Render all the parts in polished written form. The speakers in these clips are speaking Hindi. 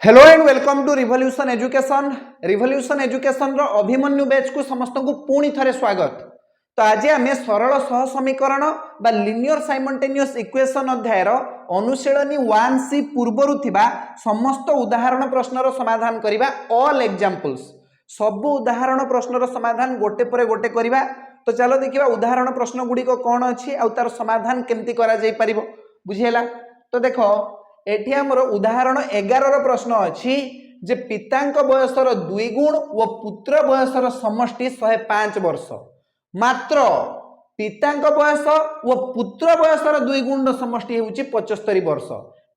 Hello and welcome to revolution education रो अभिमन्यु बैच को समस्त को पुणी थरे स्वागत। तो आज आम सरल सह समीकरण बा लिनियर साइमल्टेनियस इक्वेशन अध्याय अनुशीलनी 1C पूर्वर थिबा समस्त उदाहरण प्रश्नर समाधान करिबा। ऑल एग्जांपल्स सब उदाहरण प्रश्नर समाधान गोटे परे गोटे करिबा। तो चलो देखिबा उदाहरण प्रश्न गुडी को कोन अछि आ तार समाधान केमती करा जाई परिबो बुझियला। तो देखो एठी हमर उदाहरण 11 रो प्रश्न अछि जे पितांक बयसर 2 गुण व पुत्र बयसर समष्टि 105 वर्ष। मात्र पितांक बयस व पुत्र बयसर 2 गुण समष्टि होउची 75 वर्ष।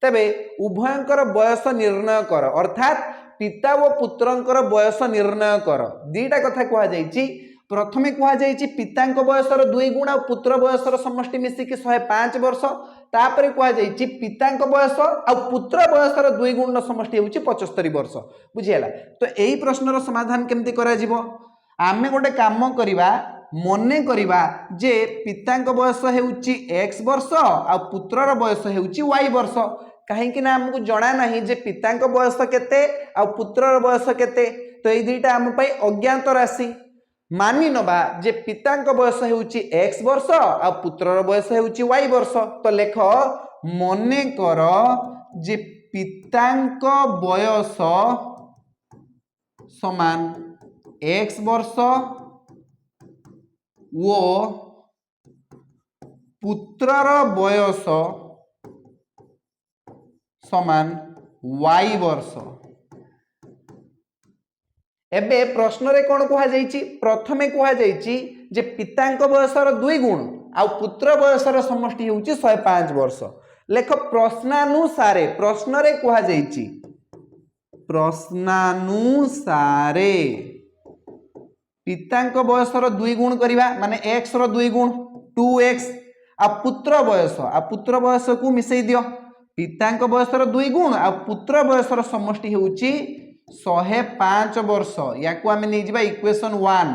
तबे उभयंकर बयस निर्णय कर, अर्थात पिता व पुत्रंकर बयस निर्णय कर। दीटा कथा कहा जायछि। प्रथमे कहा जायछि पितांक बयसर 2 गुण और पुत्र बयसर समष्टि मिसिकी 105 वर्ष। तापरे कहा जायछि पितांक बयस और पुत्र बयसर 2 गुण समष्टि होउची 75 वर्ष। बुझियला। तो एही प्रश्नर समाधान केमती करा जिवो? आमे गोटे काम करिबा, मने करिबा जे पितांक बयस हेउची x वर्ष और पुत्रर बयस हेउची y वर्ष। कहीं कि ना हमको जणा नहीं जे पितांक बयस केते और पुत्रर बयस केते। तो एई दुईटा हम पई अज्ञात राशि। मानि नबा जे पितांक बयस हेउची x वर्ष और पुत्रर बयस हेउची y वर्ष। तो लेख मने कर जे पितांक बयस समान x वर्ष वो पुत्रर बयस समान y वर्ष। एबे प्रश्न रे कोन कहा जायछि? प्रथमे कहा जायछि जे पितांक बयसर 2 गुण आ पुत्र बयसर समष्टि होउछि 105 वर्ष। लेख प्रश्नानुसारे, प्रश्न रे कहा जायछि प्रश्नानुसारे पितांक बयसर 2 गुण करिबा माने x रो 2 गुण 2x आ पुत्र बयस को मिसई दियो। पितांक बयसर 2 गुण आ पुत्र बयसर समष्टि होउछि 105 वर्ष। याकू आमे नै जिबा इक्वेशन 1।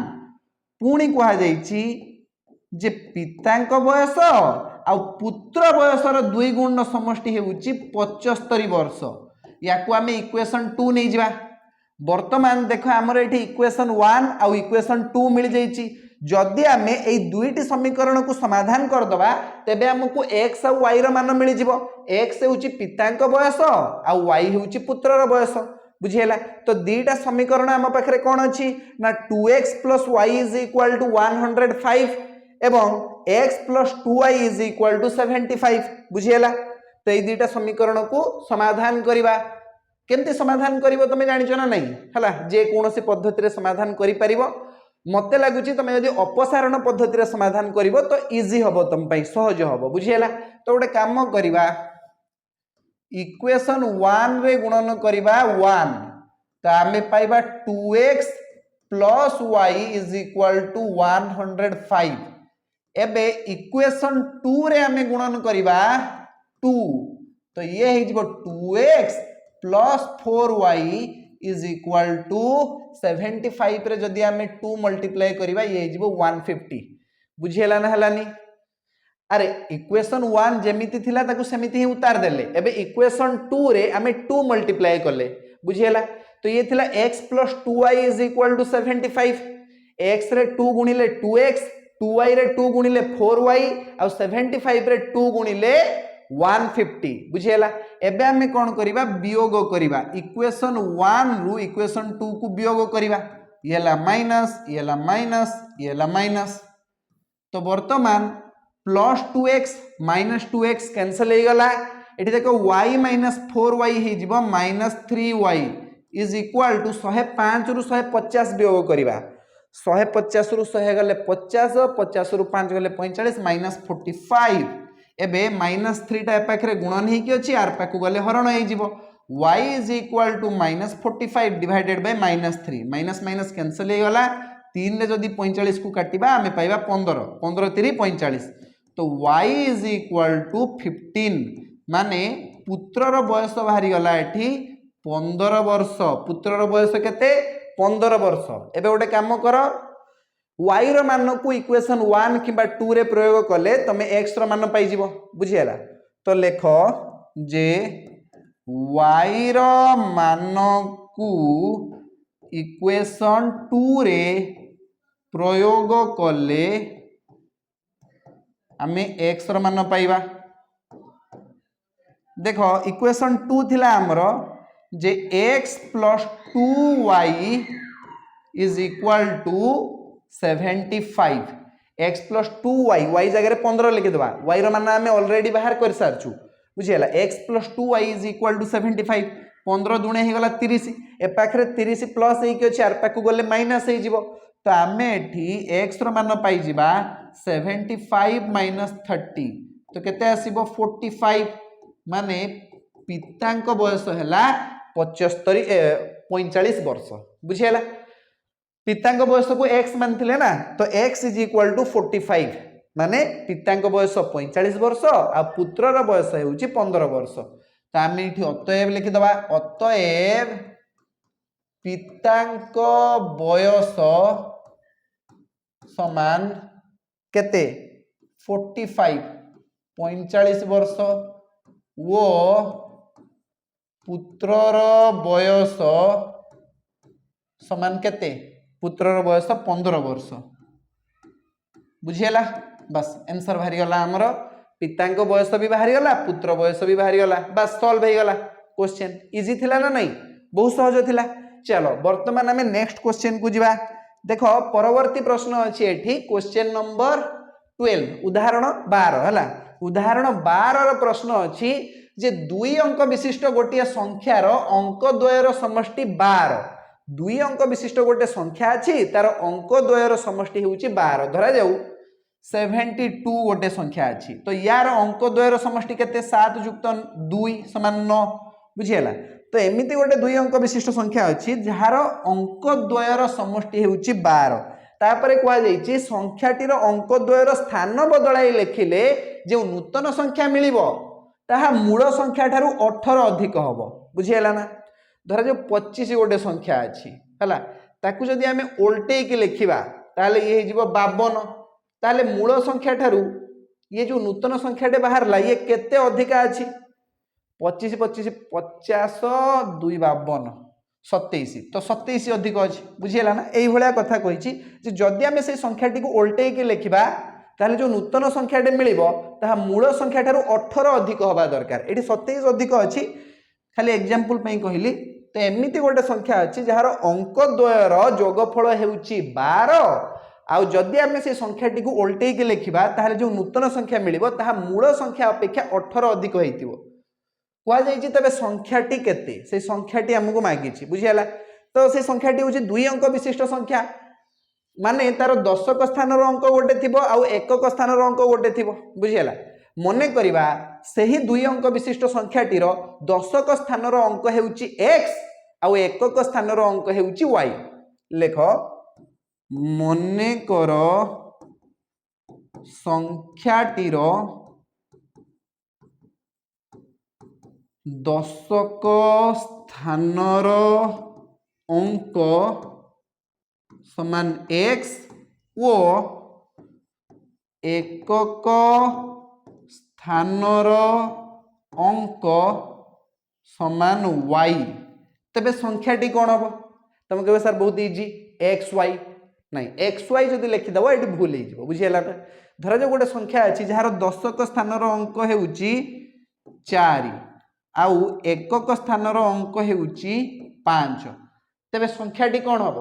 पुणी कहा जायछि जे पितांक बयस आ पुत्र बयसर 2 गुण समष्टि हेउछि 75 वर्ष। याकू आमे इक्वेशन 2 नै जिबा। वर्तमान देखो हमर एठी इक्वेशन 1 आ इक्वेशन 2 मिल जायछि। जदि आमे एई दुईटी समीकरण को समाधान कर दबा तेबे हमकु x और y रो मान मिल जिवो। x हेउछि पितांक बयस आ y हेउछि पुत्रर बयस। बुझियला। तो दीटा समीकरण हम पाखरे कोन अछि ना 2x + y = 105 एवं x + 2y = 75। बुझियला। तो ए दीटा समीकरण को समाधान करिबा। केमते समाधान करिवो तमे जानि छ ना नहीं हला? जे कोनोसी पद्धति रे समाधान करि परिवो। मते लागुची तमे यदि अपसारण पद्धति रे समाधान करिवो तो इजी हबो, तम पई सहज हबो। बुझियला। तो गोटे काम करिबा, इक्वेशन 1 रे गुणन करिबा 1 तो आमे पाइबा 2x + y = 105। एबे इक्वेशन 2 रे आमे गुणन करिबा 2 तो ये हे जिवो 2x + 4y = 75 रे जदि आमे 2 मल्टीप्लाई करिबा ये हे जिवो 150। बुझियला ना हलानी? अरे इक्वेशन 1 जेमिति थिला ताकू सेमिति ही उतार देले। एबे इक्वेशन 2 रे आमे 2 मल्टीप्लाई करले। बुझियला। तो ये थिला x + 2y = 75। x रे 2 गुणिले 2x, 2y रे 2 गुणिले 4y और 75 रे 2 गुणिले 150। बुझियला। एबे आमे कोन करिबा? वियोग करिबा। इक्वेशन 1 रु इक्वेशन 2 को वियोग करिबा। येला माइनस, येला माइनस, येला माइनस। तो वर्तमान +2x - 2x कैंसिल हो गला। एठी देखो y - 4y हे जिवो -3y = 105 रु 150 वियोग करिबा। 150 रु 100 गले 50, 50 रु 5 गले 45 -45। एबे -3 टा पाखरे गुणन हे कि अछि, आर पाखु गले हरण हे जिवो। y = -45 divided by -3 minus minus cancel हो गला। 3 रे जदि 45 को काटिबा आमे पाइबा 15, 15 3 45। तो y = 15 माने पुत्रर बयस बाहरी गला एठी 15 वर्ष। पुत्रर बयस केते? 15 वर्ष। एबे गोटे काम कर, y रो मान को इक्वेशन 1 किबा 2 रे प्रयोग कले तमे x रो मान पाई जिवो। बुझियला। तो लेखो जे y रो मान को इक्वेशन 2 रे प्रयोग कले आमे x रो मान पाइबा। देखो इक्वेशन 2 थिला हमर जे x plus 2y is equal to 75। x plus 2y y जगह 15 लिखि देबा। y रो मान आमे ऑलरेडी बाहर कर सारछु बुझियला। x plus 2y is equal to 75। 15 दुणे हे गला 30। ए पाखरे 30 प्लस हे कि अछि आर पाकु गले माइनस हे जिवो। तो आमे एठी x रो मान पाई जिबा 75 माइनस 30 तो केते आसीबो 45। माने पितांक बयस हैला 45 वर्ष बुझियला। पितांक बयस को x मानथिले ना तो x इज इक्वल टू 45 माने पितांक बयस 45 वर्ष आ पुत्रर बयस हेउची 15 वर्ष। तो आमे एठी अतएव लिखि दबा। अतएव पितांक बयस समान केते 45 45 वर्ष वो पुत्रर बयस समान केते पुत्रर बयस 15 वर्ष बुझियला। बस आंसर बाहरी गला हमर। पितांक बयस भी बाहरी गला पुत्र बयस भी बाहरी गला। बस सॉल्व हो गला क्वेश्चन। इजी थिला ना नहीं बहुत सहज थिला। चलो वर्तमान आमे नेक्स्ट क्वेश्चन को जिबा। देखो परवर्ती प्रश्न अछि एठी क्वेश्चन नंबर 12 उदाहरण 12 हला। उदाहरण 12 रो प्रश्न अछि जे दुई अंक विशिष्ट गोटे संख्यार अंक द्वयर समष्टि 12। दुई अंक विशिष्ट गोटे संख्या अछि तार अंक द्वयर समष्टि हेउची 12। धरा जाऊ 72 गोटे संख्या अछि तो यार अंक द्वयर समष्टि केते 7 युक्त 2 समान 9 बुझियला। तो एमिति गोटे दुई अंक विशिष्ट संख्या अछि जहार अंक द्वयर समष्टि हेउची 12। तापरे कुआ जाईची संख्याटीर अंक द्वयर स्थान बदलाई लेखिले जे नूतन संख्या मिलिबो ताहा मूल संख्या ठारू 18 अधिक हबो बुझियला ना। धरा जो 25 गोटे संख्या अछि हला ताकू जदी आमे उल्टे के लिखिबा ताले ये हिजिबो 52। ताले मूल संख्या ठारू ये जो नूतन संख्याटे बाहरला ये केते अधिका अछि 25 25 50 2 52 27 तो 27 अधिक अछि बुझियला ना। एई भलिया कथा कहिछि जे जदी आमे से संख्याटी को उल्टे के लिखिबा ताले जो नूतन संख्याटे मिलिबो ताहा मूल संख्या ठारू 18 अधिक होबा दरकार। एठी 27 अधिक अछि खाली एग्जांपल पई कहिली। तो एमिति गोटे संख्या अछि जहार अंक द्वयर जोगफल हेउची 12 आउ जदि आमे से संख्याटी को उल्टे के लिखिबा ताले जो नूतन संख्या मिलिबो ताहा मूल संख्या अपेक्षा 18 अधिक होइतिबो। कुआ जाईची तबे संख्याटी केते से संख्याटी हमकु मागिची बुझियला। तो से संख्याटी होची दुई अंक विशिष्ट संख्या माने तार दशक स्थान रो अंक गोटे थिबो आउ एकक स्थान रो अंक गोटे थिबो बुझियला। मने करिबा सेही दुई अंक विशिष्ट संख्याटीर दशक स्थान रो अंक हेउची x आउ एकक स्थान रो अंक हेउची y। लेखो मने करो संख्याटीर दशक स्थानर अंक समान x ओ एकक स्थानर अंक समान y। तबे संख्याटी कौन हम तुम कहे सर बहुत इजी एक्स वाई नहीं एक्स वाई जदि लिखिदेव ये भूल हो बुझीगला। धर जो गोटे संख्या अच्छी जार दशक स्थानर अंक हेउची 4 आउ एकक स्थानर अंक हेउची 5 तेबे संख्याटी कौन हम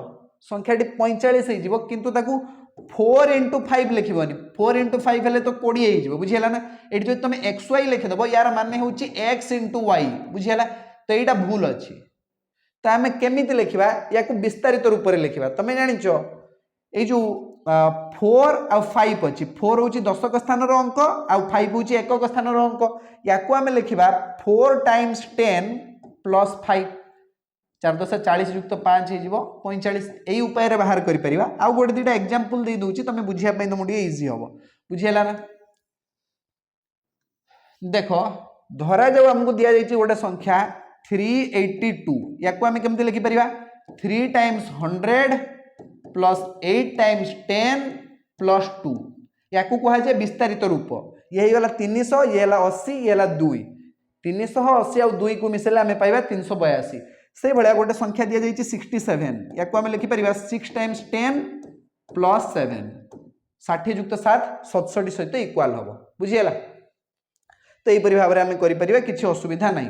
संख्याटी 45 हो किंतु ताकू 4 into 5 लिखबनी 4 into 5 हेले तो 20 हो बुझीगला ना। ये जो तुम एक्स वाई लिखिदेव यार माने होउची x into y बुझीगला। तो यहाँ भूल अच्छी तो आम केमी लिखा या विस्तारित रूप में लिखा तुम जाच ये जो 4 आउ 5 अच्छी 4 हूँ दशक स्थान अंक आउ 5 हूँ एकक स्थान अंक या आम लिखा 4 times 10 plus 5 4 10 40 युक्त 5 हो 45 यही उपाय बाहर कर आउ गोटे दुटा एग्जांपल दे दूची तुम बुझापी तुमको इजी हम बुझीगला ना। देख धरा जाऊ आमको दि जाइए गोटे संख्या 382 या आम केमती लिखिपर 3 times 100 plus 8 times 10 plus 2 या कहुए विस्तारित रूप ये गला 300 ये 80 ये 2 380 आउ 2 को मिसेले आमे पाइबा 382 से भलिया गोटे संख्या दिया जाइछि 67 या को आमे लिखि परिबा 6 टाइम्स 10 प्लस 7 60 युक्त 7 67 सहित इक्वल हबो बुझियला। तो यही भाव में आम कर किसी असुविधा ना।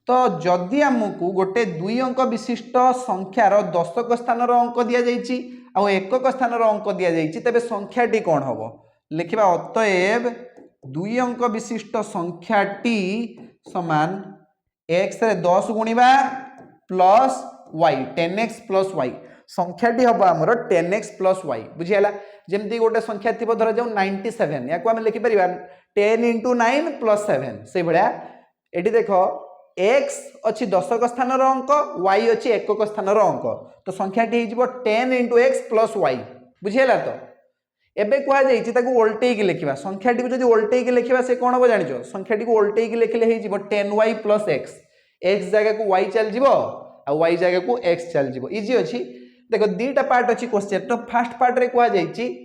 तो जदि आमको गोटे 2 अंक विशिष्ट संख्यार दशक स्थान अंक दि जाइए आउ एकक स्थान अंक दि जाइए तेरे संख्याटी कौन हम लिखा अतएव 2 अंक विशिष्ट संख्याटी समान x रे 10 गुणिबा plus y 10x plus y संख्याटी हम आमर 10x प्लस y बुझीगला। जमती गोटे संख्या थी धर जाऊ 97 या आम लिखिपर 10 इंटू 9 प्लस 7 से भाया ये देख x अच्छी दशक स्थान अंक y अच्छी एकक स्थान अंक तो संख्याटी हो 10 इंटू एक्स प्लस y बुझीगला। तो एबे कहुई ओल्टे लिखा संख्याटी को ओल्टे लिखा से कौन हम जान संख्याटी को ओल्टे लिखिले 10y प्लस एक्स एक्स जगह को y चल जाओ आ y जगह को x चल जाओ इजी अच्छी। देखो दीटा पार्ट अच्छी क्वेश्चन तो फास्ट पार्ट रे कहुई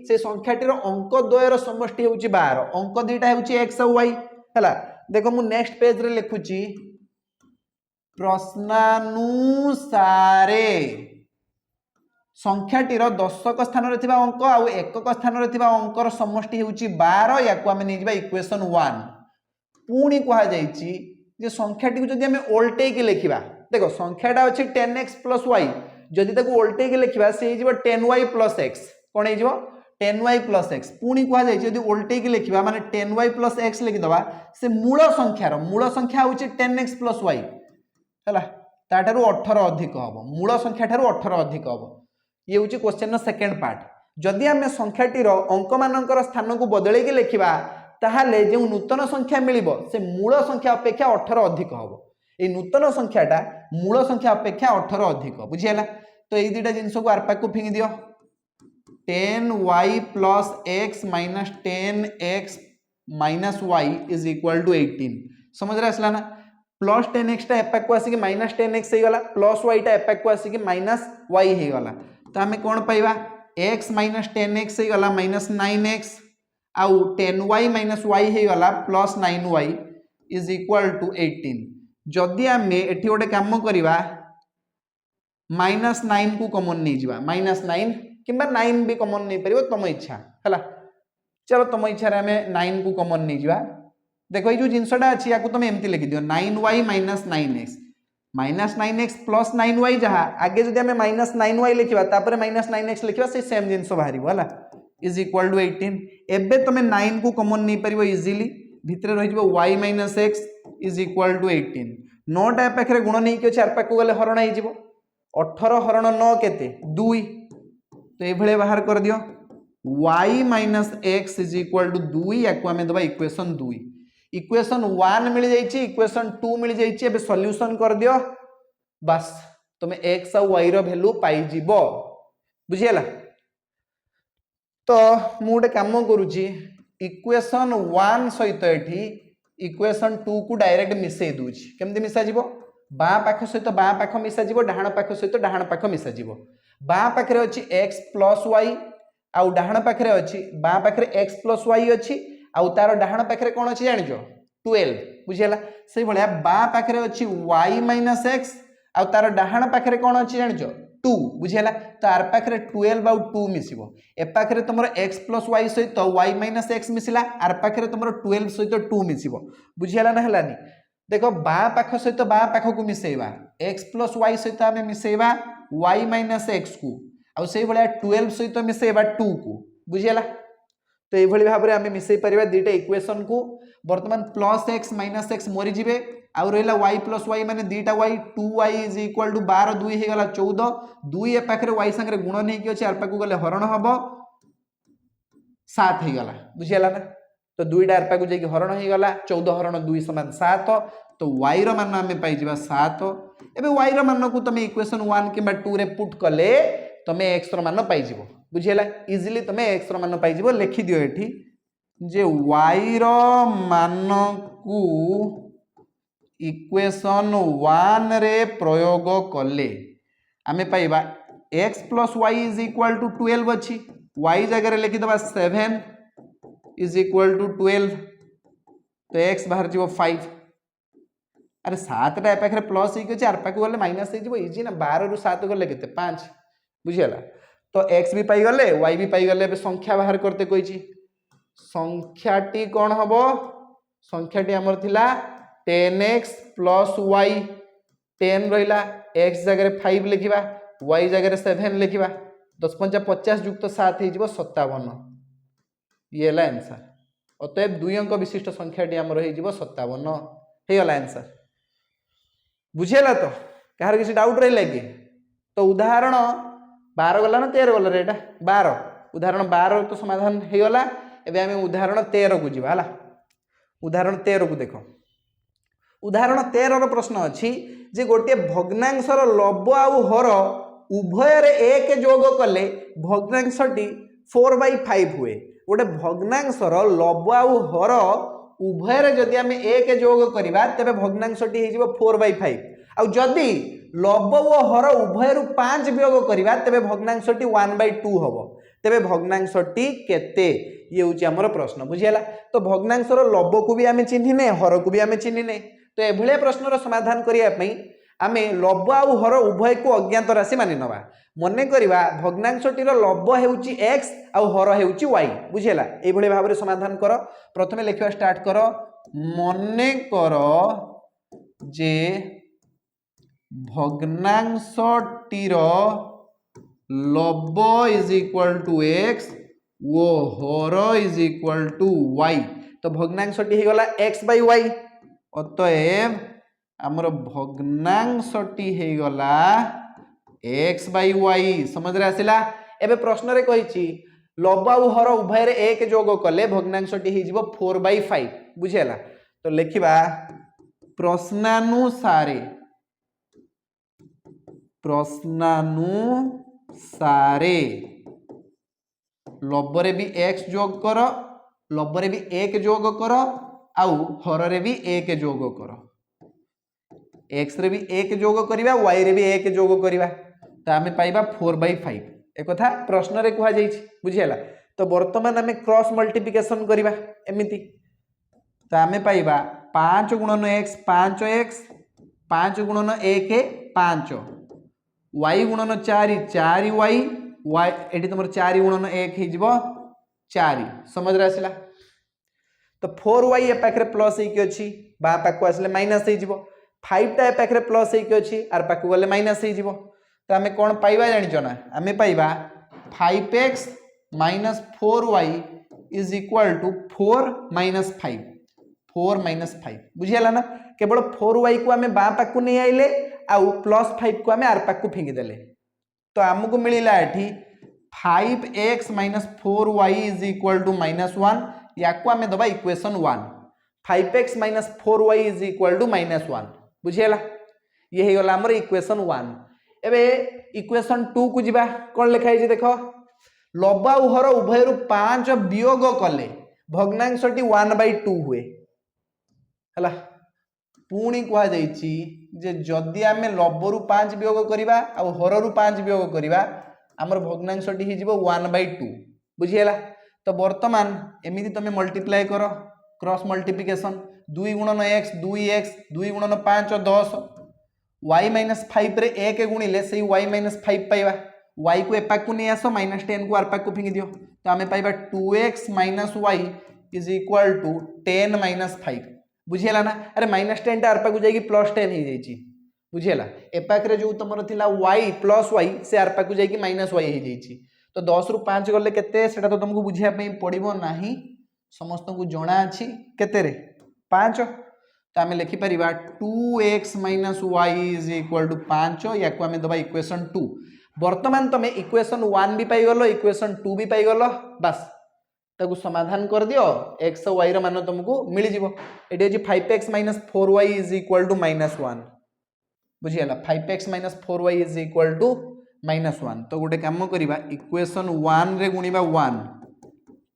से संख्याटीर अंक द्वयर समष्टि हूँ 12 अंक दीटा हूँ एक्स और वाई है। देखो मु नेक्स्ट पेज रे लिखुची प्रश्नानुसारे संख्याटीर दशक स्थान अंक आउ एकक स्थान अंकर समष्टि हूँ 12 या आम नहीं इक्वेशन 1 पुणी कहुई जे संख्याटी को जब आम ओल्टे लिखा देखो संख्याटा अच्छी 10x प्लस y जदि ताको ओल्टे लिखा से 10y प्लस एक्स कौन हो 10y प्लस एक्स पुणी कहुई जब ओल्टे लिखा माने 10y प्लस एक्स लिखिदवा से मूल संख्या हूँ 10x प्लस y है ताठारू 18 अधिक हम मूल संख्या ठारू 18 अधिक हम ये हूँ क्वेश्चन सेकेंड पार्ट। जदि आम संख्याटीर अंक मानकर स्थान को बदल लिखा ताहले जो नूतन संख्या मिलिबो से मूल संख्या अपेक्षा 18 अधिक हम ये नूतन संख्याटा मूल संख्या अपेक्षा 18 अधिक बुझीगला। तो ये दुटा जिनस को आर पाक को फिंगी दियो 10y plus x minus 10x minus y is equal to 18 समझ रहा आसला ना प्लस 10x टा एपाक को आसिक माइनस 10x हो गला प्लस y टा एपाक को आसिक माइनस y हो गला। तो आम कौन पाइबा x माइनस 10x हो गला माइनस 9x आउ 10y माइनस y हो गला plus 9y is equal to 18। जदि आम एठी गोटे काम करवा माइनस 9 को कॉमन नहीं जावा माइनस 9 किंबा 9 भी कॉमन नहीं पारिबो तुम इच्छा है। चलो तुम इच्छा रे हमें 9 को कॉमन नहीं जावा। देखो ये जो जिनसटा अच्छी या तुम एमती लिखि दियो 9y minus 9x minus 9x plus 9y जहाँ आगे जब आम माइनस 9y लिखा तापर माइनस 9x लिखा से सेम जिनस बाहर है इज इक्वल टू 18। एबे तुम 9 को कॉमन नहीं पारिबो इजीली भितर रही y minus x is equal to 18 9टा ए पाखे गुण नहीं कि चार पाख गले हरण हो 18 हरण 9 केते 2 तो ये बाहर कर दियो y minus x is equal to 2 या आम दबा इक्वेशन 2 इक्वेशन 1 मिल जाइए इक्वेशन 2 मिल जाइए सॉल्यूशन कर दियो बस तुम x और y रो वैल्यू पाई जीवो बुझीगला। तो मु गोटे काम करुची इक्वेशन 1 सहित एठी इक्वेशन 2 को डायरेक्ट मिसई दूची केमती मिसा जीवो बाँ पाख सहित बाँ पाख मिसा जीवो डाहाण पाख सहित डाहाण पाख मिसा जीवो बाँ पाखरे अछि x प्लस y आउ डाहाण पाखरे अछि बाँ पाखरे x प्लस y अछि आउ तार डाहाण पाखरे कोन अछि जानिजो 12 बुझियला। से भलिया बाँ पाखरे अछि y माइनस x आउ तार डाहाण पाखरे कोन अछि जानिजो 2 बुझियला। तो आर पाखरे 12 आउ 2 मिसिबो ए पाखरे तुमरो x प्लस y सहित y माइनस x मिसिला आर पाखरे तुमरो 12 सहित 2 मिसिबो बुझियला ना हलानी। देखो बाँ पाख सहित बाँ पाख को मिसेइबा x प्लस y सहित आम मिसेइबा y माइनस एक्स को आउ से भलिया 12 सहित मिसेइबा 2 को बुझियला। तो ये भाव में आम मिसई पारिबा दुईटा इक्वेशन को वर्तमान प्लस x माइनस एक्स मरी जिवे आउ रहिला y प्लस y माने दुईटा y 2y is equal to 12 2 हो गला 14 2 ए पाखरे y संगे गुण नहीं कि आर पाख गले हरण हम 7 हो गला बुझियला ना। तो दुईटा आर पाख जाकि हरण हो गला 14 हरण 2 समान 7 तो y रो मान आम पाई जिबा 7 एबे y रो मान को तुम इक्वेशन 1 किबा 2 रे पुट कले तुम x रो मान पाई जिवो बुझियला इजीली तुम x रो मान पाई जिवो लिखि दियो एठी जे y रो मान को इक्वेशन 1 रे प्रयोग कले आमे पाइबा x plus y is equal to 12 अछि y जगह रे लिखि दबा 7 इज इक्वल टू 12 तो x बाहर जीवो 5 अरे 7 टा पाखे प्लस होगी आर पाक गले माइनस हो इजी ना 12 रु 7 गले के 5 बुझीगला तो एक्स भी पाईगले वाई भी पाईगले संख्या बाहर करते कही संख्याटी कौन हम संख्याटी आमर थिला 10x प्लस वाई 10 रहा एक्स जगह 5 लिखा वाई जगह 7 लिखा 10 5 50 युक्त 7 हो 57 ये है आंसर अतएव 2 अंक विशिष्ट संख्याटी आमर हो 57 होगा आंसर बुझेगा तो कहार किसी डाउट रही कि तो उदाहरण 12 गला ना 13 गला रेटा 12 उदाहरण 12 तो समाधान होगला एबे आमे उदाहरण 13 को जीवा हला उदाहरण 13 को देखो उदाहरण 13 रो प्रश्न अछि जे गोटे भग्नांशर लब आउ हर उभय रे एक जोग कले भग्नांशटी 4/5 हुए गोटे भग्नांशर लब आउ हर उभय रे जदि आमे एक जोग करिबा तबे भग्नांशटी हे जिवो 4/5 आउ जदि लब ओ हर उभय रु 5 वियोग करिबा तबे भग्नांशटी 1/2 हबो तबे भग्नांशटी केते ये हूँ आमर प्रश्न बुझीगला तो भग्नांशर लब को भी आम चिन्हने हर को भी आम चिन्हने तो एभलिया प्रश्नर समाधान करने आम लब आउ हर उभय को अज्ञात राशि मानि नवा मन करवा भग्नांशटीर लब होउची एक्स आउ हर होउची वाई बुझीगला ये भाव में समाधान कर प्रथमे लिखा स्टार्ट कर मने कर जे भग्नांशटीर लब इज इक्वल टू एक्स वो हर इज इक्वल टू वाई तो भग्नांशटी होगला एक्स बाई वाई अतएव आमर भग्नांशटी होगला एक्स बाई वाई समझ रे आसिला एबे प्रश्न रे कहिछि लब आउ हर उभय रे एक जोग कले भग्नांशटी हो जिवो 4/5 बुझेला तो लिखिबा प्रश्नानुसारे लबरे भी एक्स जोग कर लबरे भी एक जोग कर आउ हर रे भी एक जोग कर एक्स रे भी एक जोग करिबा वाई रे भी एक जोग करिबा तो आमे पाइबा 4/5 एक कथा प्रश्न रे कहा जाइछि बुझियला तो वर्तमान आमे क्रॉस मल्टीप्लिकेशन करिबा एमिति तो आमे पाइबा 5 गुणन x 5x 5 गुणन 1 5 y गुणन 4 4y y एटी तुम 4 गुणन 1 हो 4 समझ रे आसिला तो 4y ए पाखरे प्लस होइके अछि बा पाखो आसले माइनस हो 5 टा ए पाखरे प्लस होइके अछि आर पाखो गले माइनस हो तो आमे कोन पाइबा जानिचो ना आमे पाइबा 5x minus 4y is equal to 4 minus 5 4 minus 5 बुझियला ना केवल 4y को आमे बा पाखो नहीं आइले आउ प्लस 5 को आमे आर पाखो फेंगी देले तो आमको मिलिला एठी 5x minus 4y is equal to -1 याको आमे दबा equation 1 5x minus 4y is equal to -1 बुझियला ये हे गला हमर इक्वेशन 1 एबे इक्वेशन 2 को जिबा कोन लिखा है देखो लबा उहर उभय रु 5 वियोग कले भग्नांशटी 1/2 हुए हला पुणी कहा जाइछि जे जदि आमे लबरु 5 वियोग करिबा आ हररु 5 वियोग करिबा हमर भग्नांशटी हि जिवो 1/2 बुझियला तो वर्तमान एमिति तमे मल्टीप्लाई करो क्रॉस मल्टीप्लिकेशन 2 गुणन x 2x 2 गुणन 5 10 y माइनस 5 रे 1 गुणिले से y माइनस 5 पाइबा y को एपाक को नहीं आसो -10 को आरपाक को फेंगी दियो तो आमे पाइबा 2x minus y is equal to 10 minus 5 बुझियला ना अरे -10 टा आरपाक को जाई +10 हो जाई बुझियला एपाक रे जो तमरो थिला y प्लस y से आरपाक को जाई -y हो जाई तो 10 रु 5 गले केते सेटा तो तुमको बुझिया पई पड़िबो नाही समस्त को जणा अछि केते रे 5 तो आमे लिखि परिबा 2x y is equal to 5 या को आमे दबा इक्वेशन 2 वर्तमान तमे इक्वेशन 1 भी पाई गलो इक्वेशन 2 भी पाई गलो बस ताकू समाधान कर दियो x और y रो मान तुमको मिल जिवो एटी अछि 5x 4y is equal to -1 बुझियला 5x 4y is equal to -1 तो गोटे काम करिबा इक्वेशन 1 रे गुणिबा 1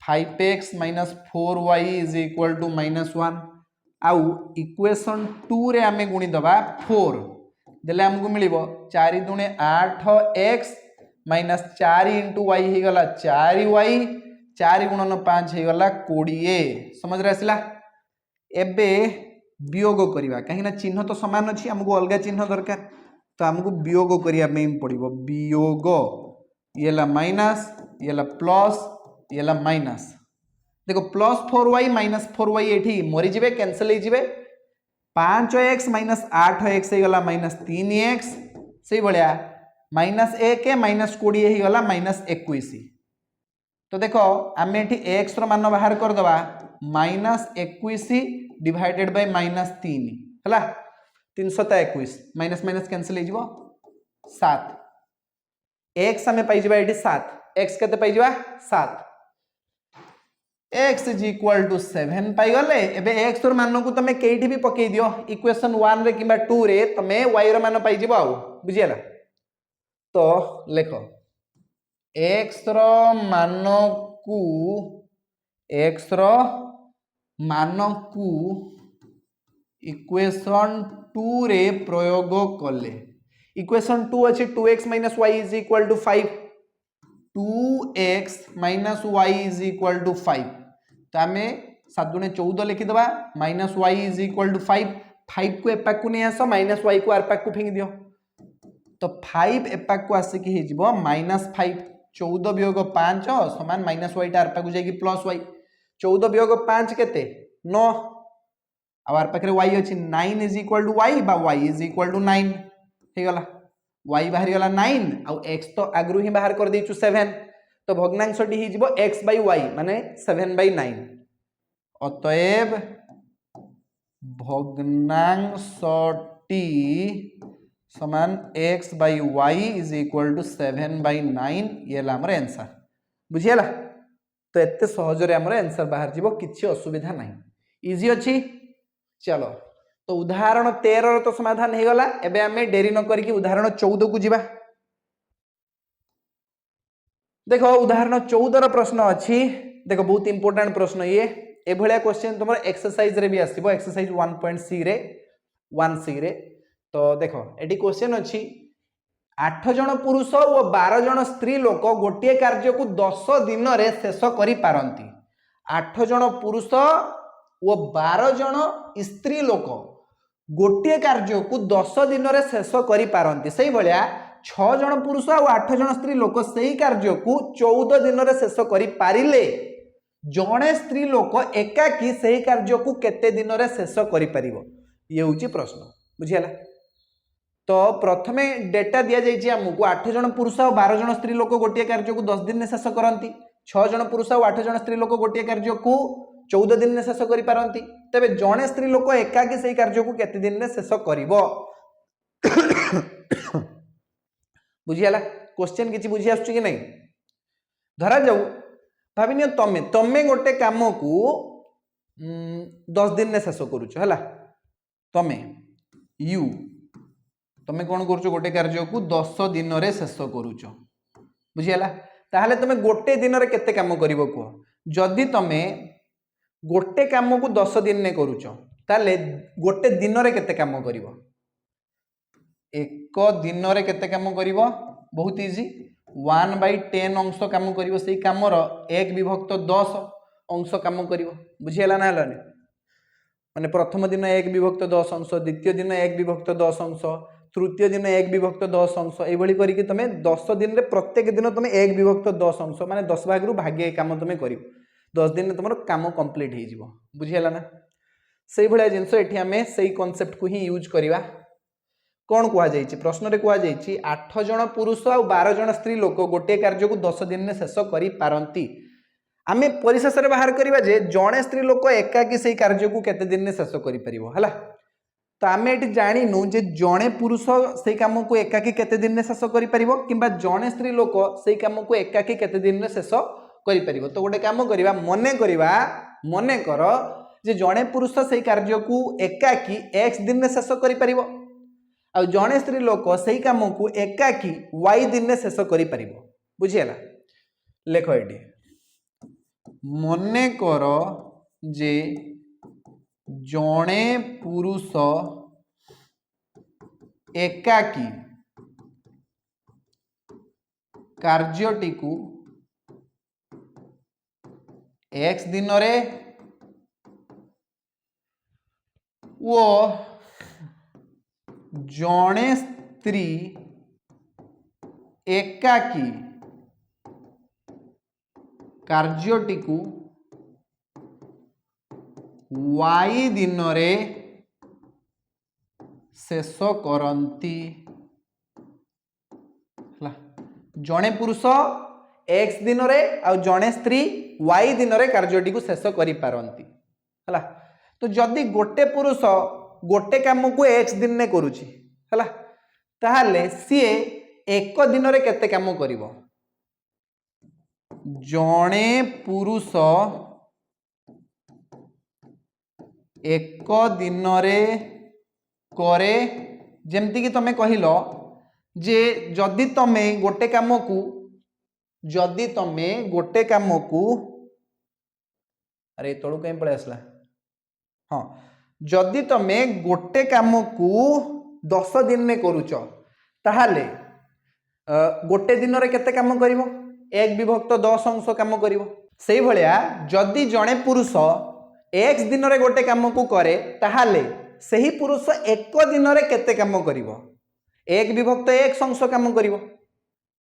5x 4y is equal to -1 आउ इक्वेशन 2 रे आमे गुणी दबा 4 देले हमको मिलिबो 4 दुणे 8x माइनस 4 इंटू y ही गला 4y 4 गुणन 5 ही गला 20 समझ रे आसिला एबे वियोग करवा कहीं चिन्ह तो सामान अच्छी आमको अलग चिन्ह दरकार तो आमको वियोग करने पड़ो वियोग ये माइनस ये प्लस ये माइनस देखो +4y -4y ये मरीजे कैनसल हो 5x - 8x हो गला -3x से भाया -1 -20 हो गला -21 तो देखो आम ये x मान बाहर करदे -21 डिवाइडेड बाय -3 है 321 माइनस माइनस कैनसल हो 7 x आम पाइबा ये 7 x के पाइबा 7 x इज इक्वल टू 7 पाइगले एबे x र मान को तमे केठी भी पकई दियो इक्वेशन 1 रे किबा 2 रे तमे y र मान पाइ जिवो आ बुझियला तो लेखो x र मान को इक्वेशन 2 रे प्रयोग कले इक्वेशन 2 अछि 2x - y is equal to 5 2x - y is equal to 5 तो आम 7 × 14 लिखिदबा -y इज इक्वल टू 5 5 को एपाक को नहीं आस -y को आरपाक को फेंगी दियो तो 5 एपाक को आसिक हो -5 14 वियोग 5 समान -y टा आरपाक जाइए +y 14 वियोग 5 केते 9 आर पाखे y अच्छी 9 इज इक्वल टू y बा y इज इक्वल टू 9 हो गला y बाहर गला 9 आउ x तो आगु ही बाहर कर देचु 7 तो भग्नांशटी हो x बाय y माने 7/9 अतएव भग्नांशटी समान x by y is equal to 7/9 ये आमर आंसर बुझीगला तो एते सहज रे आमर आंसर बाहर जीवो किछि असुविधा नहीं इजी अच्छी चलो तो उदाहरण 13 तो समाधान हो गला एबे आमे डेरी न करिकी उदाहरण 14 को जीवा देखो उदाहरण 14 प्रश्न अच्छी देखो बहुत इंपोर्टेंट प्रश्न ये भलिया क्वेश्चन तुम एक्सरसाइज रे भी आसीबो एक्सरसाइज 1.c रे 1c रे तो देखो एटी क्वेश्चन अच्छी 8 जन पुरुष और 12 जन स्त्री लोक गोटे कार्य को 10 दिन रे शेष करि पारंती 8 जन पुरुष और 12 जन स्त्री लोक गोटे कार्य को 10 दिन रे शेष करि पारंती सही भलिया 6 जन पुरुष और 8 जन स्त्री लोक सही कार्य को 14 दिन रे शेष करि पारिले जणे स्त्री लोक एकाकी सही कार्य को केते दिन रे शेष करि परिबो ये होची प्रश्न बुझियला तो प्रथमे डेटा दिया जाइए आमको 8 जन पुरुष और 12 जन स्त्री लोक गोटे कार्य को 10 दिन में शेष करती 6 जन पुरुष और 8 जन स्त्री लोक गोटे कार्य को 14 दिन में शेष करि पारंती तबे जणे स्त्री लोक एकाकी सही कार्य को केते दिन में शेष करिवो बुझियाला क्वेश्चन किछि बुझि आछुछि कि नहीं धरा जाऊ भाबिनियो तमे गोटे काम को 10 दिन में शेष करूछ हला तमे यू तमे कौन करूछ गोटे कार्य को 10 दिन रे शेष करूछ बुझियाला ताहले तमे गोटे दिन रे केते काम करिवो को जदि तमे गोटे काम को 10 दिन में करूछ ताले गोटे दिन रे केते काम करिवो एक दिन रे केते काम करिवो बहुत इजी 1/10 अंश काम करिवो सेही कामर 1/10 अंश काम करिवो बुझियाला ना हलाने माने प्रथम दिन 1/10 अंश द्वितीय दिन 1/10 अंश तृतीय दिन 1/10 अंश ये करिके तमे 10 दिन रे प्रत्येक दिन तमे 1/10 अंश माने 10 भाग रु भागे काम तमे करिवो 10 दिन तुम काम कंप्लीट हो जिवो बुझियला ना सही भलिया जिंस एठी हमें सही कांसेप्ट को ही यूज करिवा कौन कहा जाइछि प्रश्न रे कहा जाइछि 8 जन पुरुष और 12 जन स्त्री लोक गोटे कार्य को 10 दिन में शेष करि पारंती आमे परिशेष रे बाहर करिवा जे जणे स्त्री लोक एकाकी सही कार्य को केते दिन में शेष करि परिवो हला तो आमे एठी जानिनु जे जणे पुरुष सही काम को एकाकी केते दिन में शेष करि परिवो किबा जणे स्त्री लोक सही काम को एकाकी केते दिन में शेष करि परिवो तो गोटे काम करिवा मने कर जे जणे पुरुष सही कार्य को एकाकी x दिन में शेष करि परिवो आ जणे स्त्री लोक सही काम को एकाकी y दिन में शेष करि परिवो बुझियला लेखो एठी मने कर जे जणे पुरुष एकाकी कार्यटी को x दिन रे वो जणे स्त्री एकाकी कार्यटी को वाई दिन रे शेष करती। जणे पुरुष एक्स दिन रे आ जणे स्त्री वाई दिन रे कार्यटी को शेष करि पारंती हला। तो जदि गोटे पुरुष गोटे काम को एक्स दिन ने करूची हला ताहले सीए एक दिन रे केते काम करिवो। जणे पुरुष एक दिन रे करे जेमती कि तमे कहिलो जे जदि तमे गोटे काम को अरे तळु कहीं पळे आसला हाँ जदि तमे गोटे काम को 10 दिन में करूच ताहले गोटे दिन रे केते काम करिवो 1 विभक्त 10 अंश काम करिवो। सेही भलिया जदि जणे पुरुष x दिन रे गोटे काम को करे ताहले सही पुरुष एक दिन रे केते काम करिवो 1 विभक्त x अंश काम करिवो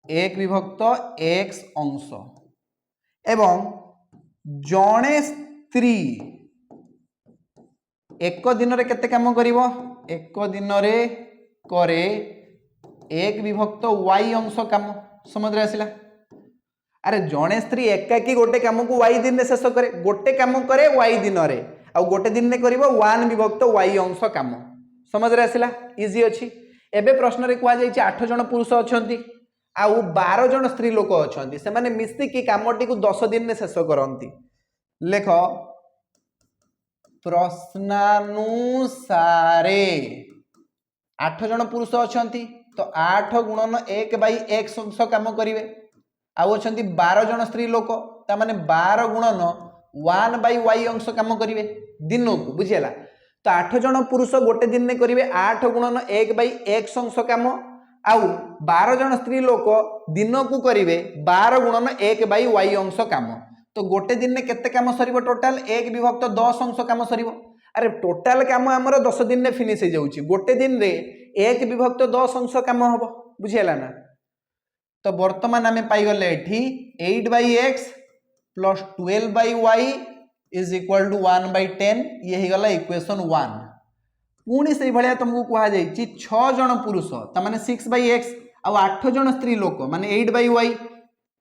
1 विभक्त x अंश। एवं जणे स्त्री एक दिन रे केते काम करिवो 1 दिन रे करे 1 विभक्त y अंश काम। समझ रे आसिला। अरे जणे स्त्री एकाकी गोटे काम को y दिन रे शेष करे गोटे काम करे y दिन रे आ गोटे दिन ने करिवो 1 विभक्त y अंश काम। समझ रे आसिला इजी अछि। एबे प्रश्न रे कुआ जाई 8 जण पुरुष अछंती आ 12 जण स्त्री लोक अछंती से माने मिस्ती की कामटी को 10 दिन ने शेष करंती। लेख प्रश्नानुसारे 8 जण पुरुष अछंती तो 8 गुणन 1/x अंश काम करिवे आउ अछंती 12 जण स्त्री लोक ता माने 12 गुणन 1/y अंश काम करिवे दिन को बुझियला। तो 8 जण पुरुष गोटे दिन ने करिवे 8 गुणन 1/x अंश काम आउ 12 जण स्त्री लोक दिन को करिवे 12 गुणन 1/y अंश काम। तो गोटे दिन ने केते काम सरीबो टोटल 1 विभक्त 10 अंश काम सरीबो। अरे टोटल काम हमर 10 दिन ने फिनिश हो जाउची गोटे दिन रे 1 विभक्त 10 अंश काम हबो बुझियला ना। तो वर्तमान आमे पाई गले एठी 8/x plus 12/y is equal to 1/10 ये ही गला इक्वेशन 1। पुणी से भलिया तुमको कहा जाई 6 जण पुरुष ता माने 6/x आ 8 जण स्त्री लोक माने 8/y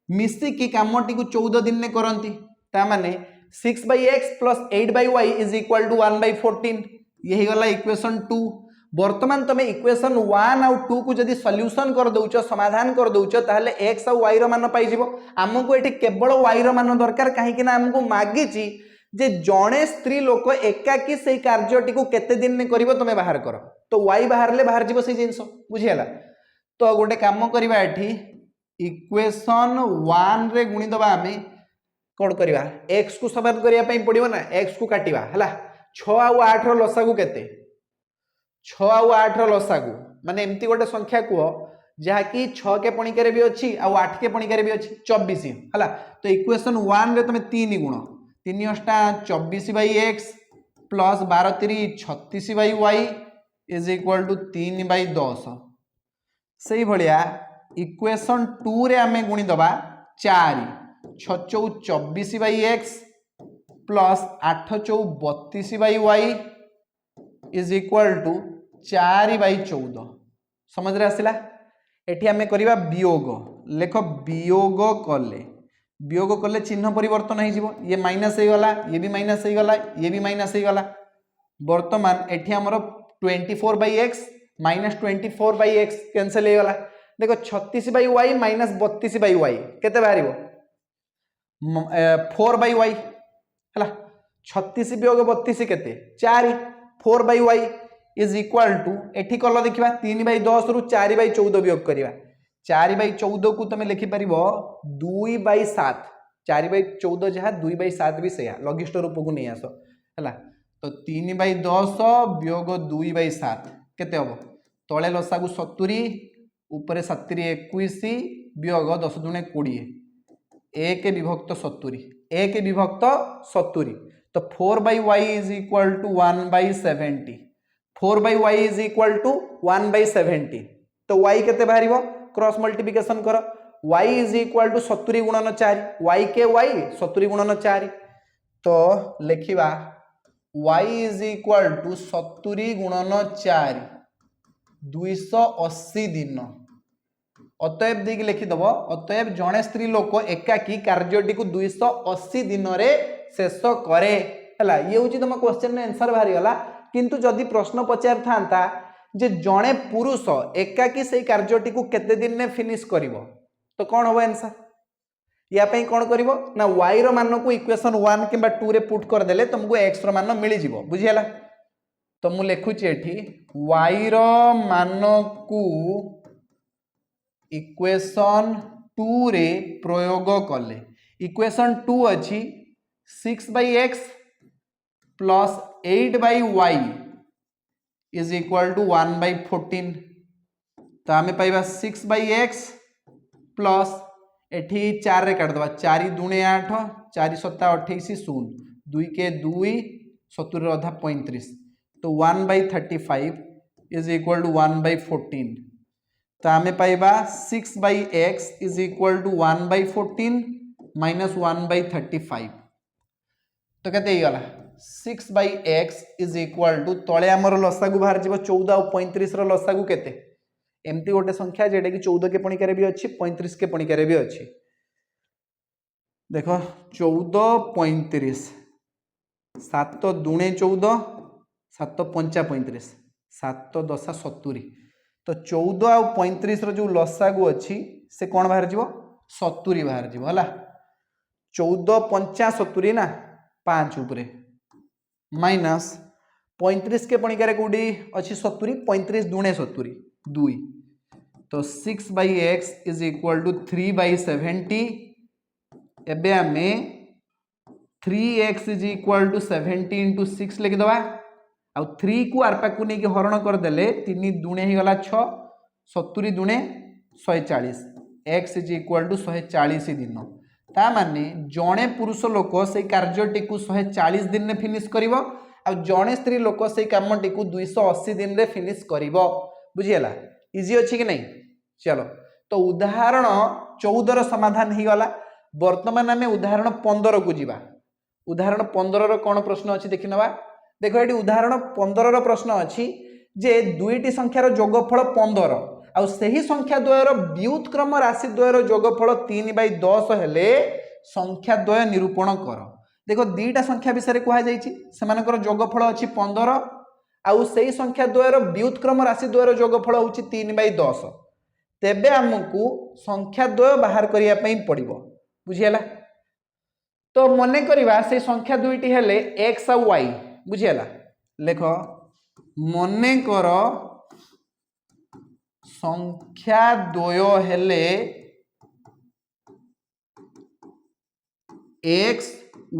मिसी की कामटी को 14 दिन ने करंती ता माने 6/x plus 8/y is equal to 1/14 यही गला इक्वेशन 2। वर्तमान तमे इक्वेशन 1 और 2 को जदी सॉल्यूशन कर दउचो समाधान कर दउचो ताहले x और y रो मान पाई जिवो। हमको एठी केवल y रो मान दरकार काहे कि ना हमको मागिची जे जणे स्त्री लोक एकाकी से कार्यटी को केते दिन में करिवो तमे बाहर करो तो y बाहरले बाहर जिवो से जिंस बुझियला। तो गोटे काम करबा एठी इक्वेशन 1 रे गुणी दबा हमें कोड करबा x को समान करिया पई पडिवो ना x को काटिबा हला 6 और 8 रो लसागु केते 6 और 8 रो लसागु माने एम्ति गोटे संख्या को जहा कि 6 के पणिकारे भी अछि आ 8 के पणिकारे भी अछि 24 हला। तो इक्वेशन 1 रे तमे 3 गुण 3 अष्टा 24/x plus 12 3 36/y is equal to 3/10। सही भलिया इक्वेशन 2 रे हमें गुणी दबा 4 6 चौ 24/x प्लस 8 चौ 32/y इज इक्वल टू 4/14। समझ रे आसिला। एठी हमें करिबा वियोग लेख वियोग कले चिन्ह परिवर्तन हो जिवो ये माइनस हो गला ये भी माइनस हो गला ये भी माइनस हो गला। वर्तमान एठी हमर 24/x माइनस 24/x कैंसिल हो गला। देखो 36/y माइनस 32/y केते बाहरिबो 4/y हला 36 वियोग 32 केते 4 4/y इज इक्वल टू एठी कल देखिबा 3/10 रु 4/14 वियोग करिबा 4/14 को तुम लिखि परिबो 2/7 4/14 जहा 2/7 भी सेया लघिष्ठ रूप को नहीं आसो हला। तो 3/10 वियोग 2/7 केते हबो तळे लसागु 70 ऊपर 7 21 वियोग 10 दुणे 20 1 विभक्त 70 1 विभक्त 70। तो 4/y is equal to 1/70 4/y is equal to 1/70 तो y केते बाहरिबो क्रॉस मल्टीप्लिकेशन कर y इज इक्वल टू 70 गुणन 4 y के y 70 गुणन 4 तो लिखिबा y इज इक्वल टू 70 गुणन 4 280 दिन अतएव देख लिखिदब अतएव जड़े स्त्री लोक एकाकी कार्यटी को 280 दिन रे शेष करे हला ये होची तुम क्वेश्चन रे आंसर बाहरी गला किंतु जदि प्रश्न पचार थांता जे जड़े पुरुष एकाकी से कार्यटी को केते दिन में फिनिश करिवो तो कौन हम आंसर या पई कौन करिवो ना y रो मान को इक्वेशन 1 किबा 2 रे पुट कर देले तुमको x रो मान मिली जिवो बुझियला तो मु लिखुची एठी y रो मान को इक्वेशन 2 रे प्रयोग कले इक्वेशन 2 अछि 6/x plus 8/y is equal to 1/14 तो आमे पाइबा 6/x प्लस एठी 4 रे काट दबा 4 दूने 8 4 7 28 0 2 के 2 70 रे आधा 35 तो 1/35 इज इक्वल टू 1/14 तो आमे पाइबा 6/x is equal to 1/14 minus 1/35 तो केते ही गला 6/x इज इक्वल टू तले आमर लसागु बाहर जीव 14 और 35 रो लसागु केते एमती गोटे संख्या जेटा कि 14 के पणिकारे भी अच्छी 35 के पणिकारे भी अच्छी देखो 14 35 7 दूने 14 7 पंचा 35 7 10 70 तो 14 और 35 रो जो लसागु अच्छी से कौन बाहर जीव 70 बाहर जीव हला 14 पंचा 70 ना 5 ऊपर माइनस 35 के पणिकारे कोडी अच्छी 70 35 दूने 70 2 तो 6/x इज इक्वल टू 3/70 एबे हमें 3x is equal to 70 into 6 लिख दवा आ 3 को आर पाकु नहीं कि हरण कर देले 3 दूने ही गला 6 70 दूने 140 x इज इक्वल टू 140 दिन ता माने जणे पुरुष लोक से कार्यटी को 140 दिन में फिनिश करिवो आ जणे स्त्री लोक से कामटी को 280 दिन में फिनिश करिवो बुझियला इजी अछि कि नहीं चलो तो उदाहरण 14 रो समाधान ही गला वर्तमान आमे उदाहरण 15 को जीवा उदाहरण 15 रो कोन प्रश्न अछि देखि नबा देखो एटी उदाहरण 15 रो प्रश्न अछि जे दुईटी संख्यार जोगफल 15 आ सही संख्या द्वयर व्युत्क्रम राशि द्वयर जोगफल 3/10 हेले संख्या द्वय निरूपण कर देखो दीटा संख्या विषय कहा जाइछि सेमानकर जोगफल अछि 15 आउ सही संख्या द्वयर व्युत्क्रम राशि द्वयर जोगफल होछि 3/10 तेबे हमकु संख्या द्वय बाहर करिया पई पड़िबो बुझियला तो मने करिवा से संख्या दुईटी हेले x और y बुझियला लेखो मने करो संख्या द्वय हेले x ओ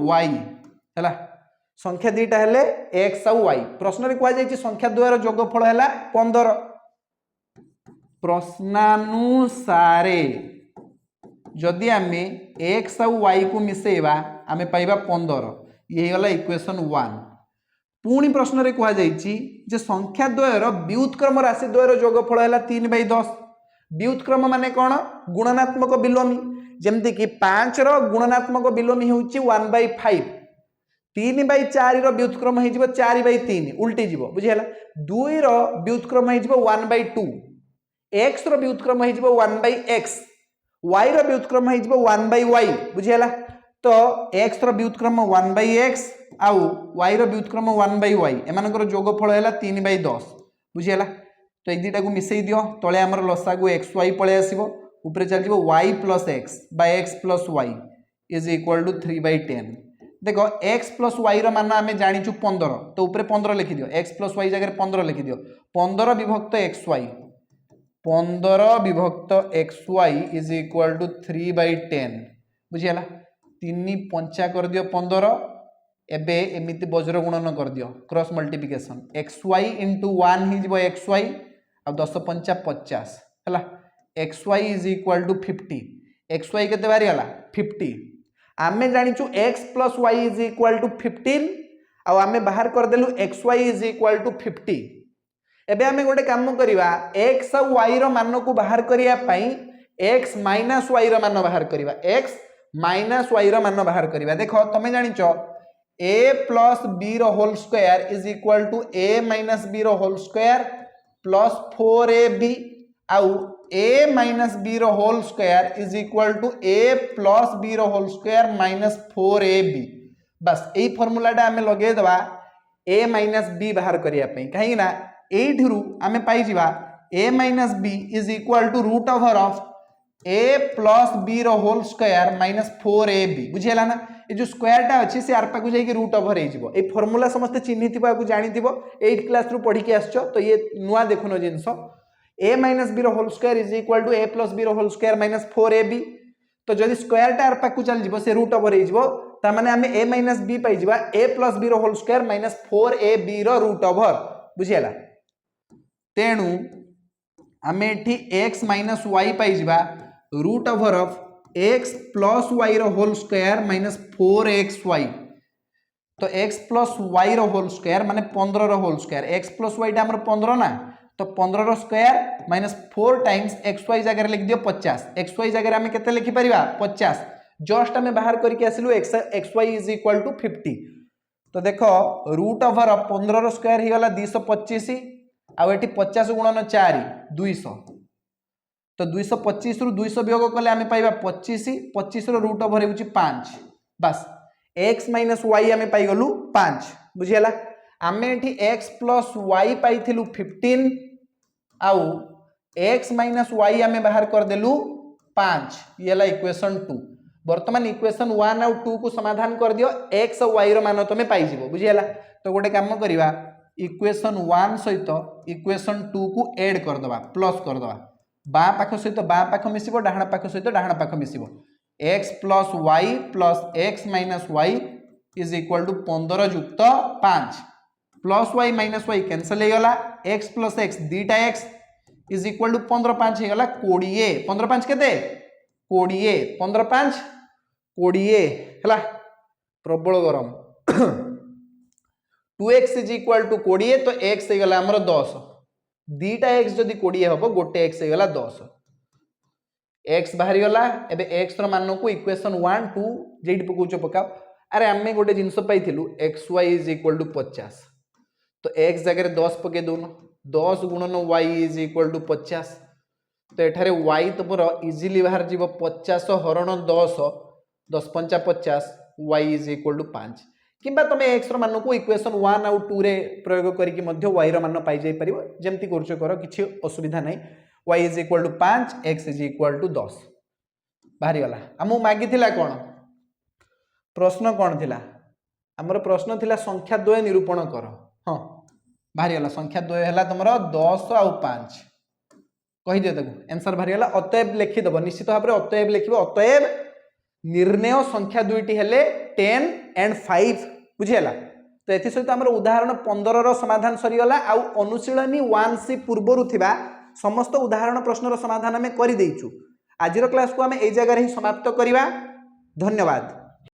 y हला संख्या दीटा हेले x और y प्रश्न रे कहा जाय संख्या द्वयर जोगफल हैला 15 प्रश्नानुसारे जदि आमे x और y को मिसेबा आमे पाइबा 15 ये गला इक्वेशन 1 पुणी प्रश्न रे कहा जाइछि जे संख्या द्वयर व्युत्क्रम राशि द्वयर जोगफल हैला 3/10 व्युत्क्रम माने कोन गुणनात्मक बिलोमी जेमति कि 5 रो गुणनात्मक बिलोमी होछि 1/5 3/4 रो व्युत्क्रम हे जिवो 4/3 उल्टी जिवो बुझियला 2 रो व्युत्क्रम हे जिवो 1/2 x रो व्युत्क्रम हे जिवो 1/x y रो व्युत्क्रम हे जिवो 1/y बुझियला तो x रो व्युत्क्रम 1/x आउ y रो व्युत्क्रम 1/y एमानकर जोगफल हैला 3/10 बुझियला तो एक दुटा को मिसई दियो तळे हमर लसागु xy पळे आसीबो ऊपर चल जिवो y + x / x + y is equal to 3/10 देखो x + y रो मान हमें जानिचु 15 तो ऊपर 15 लिखि दियो x + y जगह 15 लिखि दियो 15 विभक्त xy 15 विभक्त xy इज इक्वल टू 3/10 बुझियला 3 पंचा कर दियो 15 एबे एमिति वज्र गुणन कर दियो क्रॉस मल्टीप्लिकेशन xy * 1 ही जिवो xy आ 10 पंचा 50 हला xy is equal to 50 xy केते बारी हला 50 आमे जानिचु x + y is equal to 15 आउ आमे बाहर कर देलु xy इज इक्वल टू 50 एबे आमे गोटे काम करिवा x और y रो मान को बाहर करिया पई x माइनस y रो मान बाहर करिवा x माइनस y रो मान बाहर करिवा देखो तमे जानि छ a प्लस b रो whole square is equal to a minus b रो होल स्क्वायर प्लस 4ab आउ a माइनस b रो whole square is equal to a plus b रो होल स्क्वायर माइनस 4ab बस एई फार्मूलाटा आमे लगे दबा a माइनस b बाहर करिया पई काहे ना एठिरु आमे पाई जिवा a minus b is equal to root over of a plus b रो होल स्क्वायर माइनस 4ab बुझियला ना ए जो स्क्वायर टा अछि से आर पाकु जाई कि रूट ओवर हे जिवो ए फार्मूला समस्त चिन्हितिबा को जानितिबो 8 क्लास रु पढी के आछो तो ये नुवा देखुनो जिंसो a माइनस b रो whole square is equal to a plus b रो होल स्क्वायर माइनस 4ab तो जदि स्क्वायर टा आर पाकु चल जिवो से रूट ओवर हे जिवो ता माने हमें a माइनस b पाई जिवा a प्लस b रो होल स्क्वायर माइनस 4ab रो रूट ओवर बुझियला तेणु हमें एठी x माइनस y पाई जिवा root over of x plus y रो होल स्क्वायर माइनस 4xy तो x प्लस y रो होल स्क्वायर माने 15 रो whole square x plus y टा हमर 15 ना तो 15 रो स्क्वायर माइनस 4 टाइम्स xy जगह लिख दियो 50 xy जगह हमें केते लिखि परिबा 50 जस्ट हमें बाहर करके आसिलु xy इज इक्वल टू 50 तो देखो रूट ओवर ऑफ 15 रो स्क्वायर ही गला 225 आ एठी 50 गुणन 4 200 तो 225 रु 200 वियोग कले हमें पाइबा 25 25 रो रूट ओवर हेउची 5 बस x माइनस y हमें पाई गलु 5 बुझियला हमें एठी x प्लस y पाइथिलु 15 आउ x माइनस y हमें बाहर कर देलु 5 येला इक्वेशन 2 वर्तमान इक्वेशन 1 और 2 को समाधान कर दियो x और y रो मान तमे पाई जिवो बुझियला तो गोटे काम करिवा इक्वेशन 1 सहित इक्वेशन 2 को ऐड कर दबा प्लस कर दबा बा पाख सहित बा पाख मिसिबो डाहण पाख सहित डाहण पाख मिसिबो x plus y plus x minus y is equal to 15 युक्त 5 plus y minus y cancel हे गला x प्लस x दीटा x इज इक्वल टू 15 5 हे गला 20 15 5 केते 20 15 5 20 हला प्रबल गरम 2x इज इक्वल टू 20 तो x हे गला हमर 10 दीटा x जदि 20 हबो गोटे x हे गला 10 x बाहरी गला एबे x रो मान को इक्वेशन 1 2 जेड पकोचो पकाओ अरे हमें गोटे जिंस पाइथिलु xy इज इक्वल टू 50 तो x जगह 10 पके दोनो 10 गुणन y इज इक्वल टू 50 तो एठारे y तमर इजीली बाहर जीवो 50 हरण 10 10 5 50 y इज इक्वल टू 5 किंबा तमे x रो मान को इक्वेशन 1 और 2 रे प्रयोग करिक मध्य y रो मान पाई जाई परिबो जेमति करछो करो किछि असुविधा नै y is equal to 5 x is equal to 10 बाहरी गला हमु मागी थिला कोन प्रश्न कोन थिला हमर प्रश्न थिला संख्या द्वय निरूपण कर हां बाहरी गला संख्या द्वय हला तमरो 10 और 5 कहि दियो तको आंसर बाहरी गला अतएव लिखि दबो निश्चित भाबरे अतएव लिखिबो अतएव निर्णय संख्या दुईटी हेले 10 एंड 5 बुझियला तो एथि सहित हमर उदाहरण 15 रो समाधान सरी गला आ अनुशीलनी 1C पूर्वरु थिबा समस्त उदाहरण प्रश्न रो समाधान हमें करि देइछु आजिरो क्लास को हमें ए जगह रे समाप्त करिवा धन्यवाद।